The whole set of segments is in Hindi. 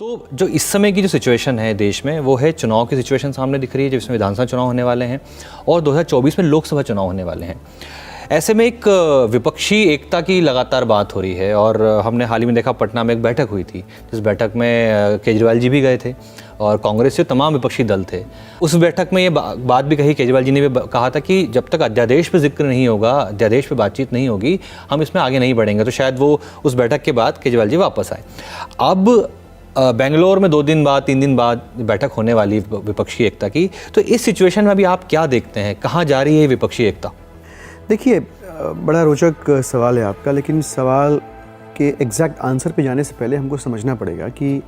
तो जो इस समय की जो सिचुएशन है देश में वो है चुनाव की सिचुएशन सामने दिख रही है, जिसमें विधानसभा चुनाव होने वाले हैं और 2024 में लोकसभा चुनाव होने वाले हैं। ऐसे में एक विपक्षी एकता की लगातार बात हो रही है और हमने हाल ही में देखा पटना में एक बैठक हुई थी, जिस बैठक में केजरीवाल जी भी गए थे और कांग्रेस से तमाम विपक्षी दल थे। उस बैठक में ये बात भी कही, केजरीवाल जी ने भी कहा था कि जब तक अध्यादेश पे जिक्र नहीं होगा, अध्यादेश पे बातचीत नहीं होगी, हम इसमें आगे नहीं बढ़ेंगे। तो शायद वो उस बैठक के बाद केजरीवाल जी वापस आए। अब बेंगलोर में 2 दिन बाद 3 दिन बाद बैठक होने वाली विपक्षी एकता की, तो इस सिचुएशन में अभी आप क्या देखते हैं, कहाँ जा रही है विपक्षी एकता? देखिए, बड़ा रोचक सवाल है आपका, लेकिन सवाल के एग्जैक्ट आंसर पे जाने से पहले हमको समझना पड़ेगा कि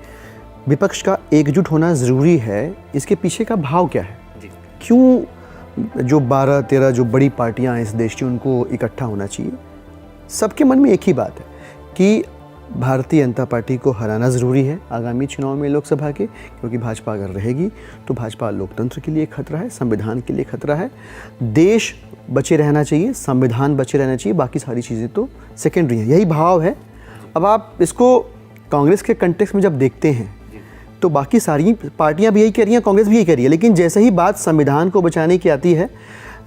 विपक्ष का एकजुट होना ज़रूरी है। इसके पीछे का भाव क्या है, क्यों जो 12-13 जो बड़ी पार्टियां हैं इस देश की, उनको इकट्ठा होना चाहिए। सबके मन में एक ही बात है कि भारतीय जनता पार्टी को हराना ज़रूरी है आगामी चुनाव में लोकसभा के, क्योंकि भाजपा अगर रहेगी तो भाजपा लोकतंत्र के लिए खतरा है, संविधान के लिए खतरा है। देश बचे रहना चाहिए, संविधान बचे रहना चाहिए, बाकी सारी चीज़ें तो सेकेंडरी हैं। यही भाव है। अब आप इसको कांग्रेस के कंटेक्स्ट में जब देखते हैं तो बाकी सारी पार्टियां भी यही कह रही हैं, कांग्रेस भी यही कह रही है, लेकिन जैसे ही बात संविधान को बचाने की आती है,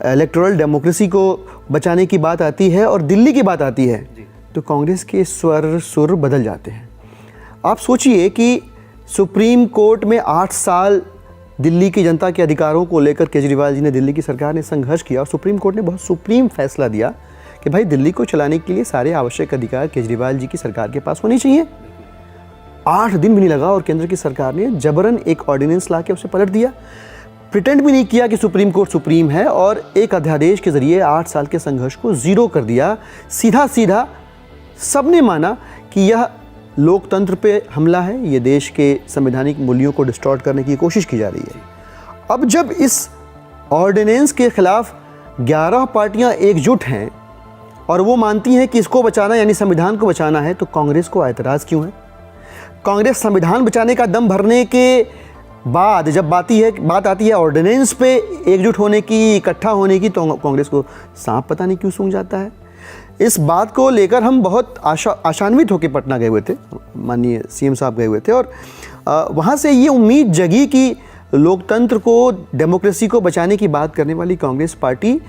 इलेक्टोरल डेमोक्रेसी को बचाने की बात आती है और दिल्ली की बात आती है, तो कांग्रेस के सुर बदल जाते हैं। आप सोचिए कि सुप्रीम कोर्ट में 8 साल दिल्ली की जनता के अधिकारों को लेकर केजरीवाल जी ने, दिल्ली की सरकार ने संघर्ष किया और सुप्रीम कोर्ट ने बहुत सुप्रीम फैसला दिया कि भाई दिल्ली को चलाने के लिए सारे आवश्यक अधिकार केजरीवाल जी की सरकार के पास होने चाहिए। 8 दिन भी नहीं लगा और केंद्र की सरकार ने जबरन एक ऑर्डिनेंस ला के उसे पलट दिया। प्रिटेंड भी नहीं किया कि सुप्रीम कोर्ट सुप्रीम है और एक अध्यादेश के ज़रिए 8 साल के संघर्ष को ज़ीरो कर दिया। सीधा सीधा सबने माना कि यह लोकतंत्र पे हमला है, ये देश के संवैधानिक मूल्यों को डिस्टॉर्ट करने की कोशिश की जा रही है। अब जब इस ऑर्डिनेंस के खिलाफ 11 पार्टियां एकजुट हैं और वो मानती हैं कि इसको बचाना यानी संविधान को बचाना है, तो कांग्रेस को ऐतराज़ क्यों है? कांग्रेस संविधान बचाने का दम भरने के बाद जब बात आती है ऑर्डिनेंस पे एकजुट होने की, इकट्ठा होने की, तो कांग्रेस को सांप पता नहीं क्यों सूंघ जाता है। इस बात को लेकर हम बहुत आशान्वित होकर पटना गए हुए थे, माननीय सीएम साहब गए हुए थे और वहाँ से ये उम्मीद जगी कि लोकतंत्र को, डेमोक्रेसी को बचाने की बात करने वाली कांग्रेस पार्टी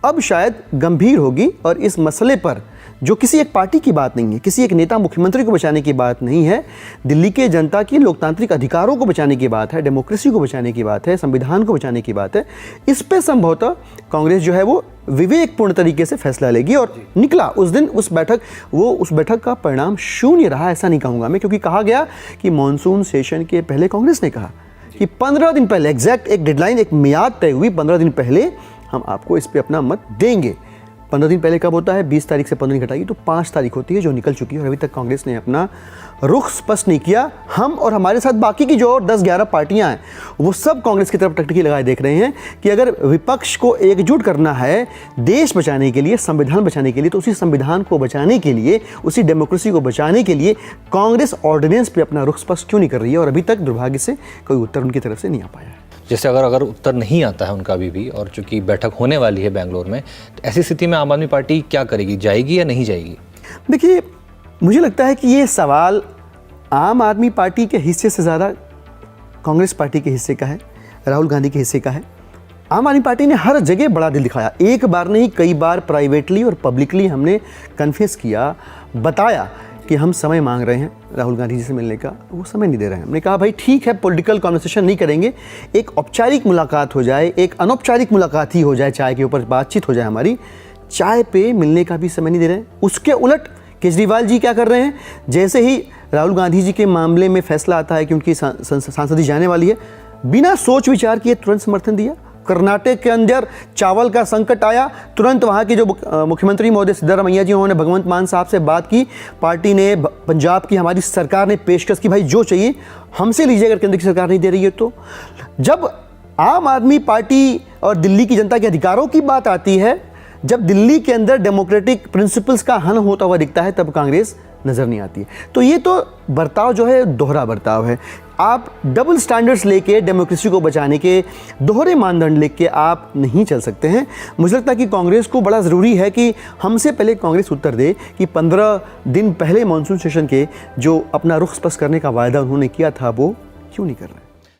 अब शायद गंभीर होगी और इस मसले पर, जो किसी एक पार्टी की बात नहीं है, किसी एक नेता मुख्यमंत्री को बचाने की बात नहीं है, दिल्ली के जनता की लोकतांत्रिक अधिकारों को बचाने की बात है, डेमोक्रेसी को बचाने की बात है, संविधान को बचाने की बात है। इस पे संभवतः कांग्रेस जो है वो विवेकपूर्ण तरीके से फैसला लेगी और निकला उस दिन उस बैठक का परिणाम शून्य रहा, ऐसा नहीं कहूँगा मैं, क्योंकि कहा गया कि मॉनसून सेशन के पहले कांग्रेस ने कहा कि 15 दिन पहले, एग्जैक्ट एक डेडलाइन, एक मियाद तय हुई, 15 दिन पहले हम आपको इस पे अपना मत देंगे। 15 दिन पहले कब होता है? 20 तारीख से 15 दिन घटाई तो 5 तारीख होती है, जो निकल चुकी है और अभी तक कांग्रेस ने अपना रुख स्पष्ट नहीं किया। हम और हमारे साथ बाकी की जो 10-11 पार्टियां हैं वो सब कांग्रेस की तरफ टकटकी लगाए देख रहे हैं कि अगर विपक्ष को एकजुट करना है देश बचाने के लिए, संविधान बचाने के लिए, तो उसी संविधान को बचाने के लिए, उसी डेमोक्रेसी को बचाने के लिए कांग्रेस ऑर्डिनेंस पर अपना रुख स्पष्ट क्यों नहीं कर रही है? और अभी तक दुर्भाग्य से कोई उत्तर उनकी तरफ से नहीं आ पाया है। जैसे अगर उत्तर नहीं आता है उनका भी और चूंकि बैठक होने वाली है बेंगलोर में, तो ऐसी स्थिति में आम आदमी पार्टी क्या करेगी, जाएगी या नहीं जाएगी? देखिए, मुझे लगता है कि ये सवाल आम आदमी पार्टी के हिस्से से ज़्यादा कांग्रेस पार्टी के हिस्से का है, राहुल गांधी के हिस्से का है। आम आदमी पार्टी ने हर जगह बड़ा दिल दिखाया, एक बार नहीं कई बार प्राइवेटली और पब्लिकली हमने कन्फेस किया, बताया कि हम समय मांग रहे हैं राहुल गांधी जी से मिलने का, वो समय नहीं दे रहे हैं। हमने कहा भाई ठीक है, पॉलिटिकल कॉन्वर्सेशन नहीं करेंगे, एक औपचारिक मुलाकात हो जाए, एक अनौपचारिक मुलाकात ही हो जाए, चाय के ऊपर बातचीत हो जाए हमारी, चाय पे मिलने का भी समय नहीं दे रहे हैं। उसके उलट केजरीवाल जी क्या कर रहे हैं? जैसे ही राहुल गांधी जी के मामले में फैसला आता है कि उनकी सांसदी जाने वाली है, बिना सोच विचार किए तुरंत समर्थन दिया। कर्नाटक के अंदर चावल का संकट आया, तुरंत वहाँ के जो मुख्यमंत्री महोदय सिद्धरामैया जी, उन्होंने भगवंत मान साहब से बात की, पार्टी ने, पंजाब की हमारी सरकार ने पेशकश की, भाई जो चाहिए हमसे लीजिए अगर केंद्र की सरकार नहीं दे रही है तो। जब आम आदमी पार्टी और दिल्ली की जनता के अधिकारों की बात आती है, जब दिल्ली के अंदर डेमोक्रेटिक प्रिंसिपल्स का हनन होता हुआ दिखता है, तब कांग्रेस नज़र नहीं आती है। तो ये तो बर्ताव जो है दोहरा बर्ताव है। आप डबल स्टैंडर्ड्स लेके डेमोक्रेसी को बचाने के दोहरे मानदंड लेके आप नहीं चल सकते हैं। मुझे लगता है कि कांग्रेस को बड़ा ज़रूरी है कि हमसे पहले कांग्रेस उत्तर दे कि 15 दिन पहले मानसून सेशन के जो अपना रुख स्पष्ट करने का वायदा उन्होंने किया था वो क्यों नहीं कर रहे।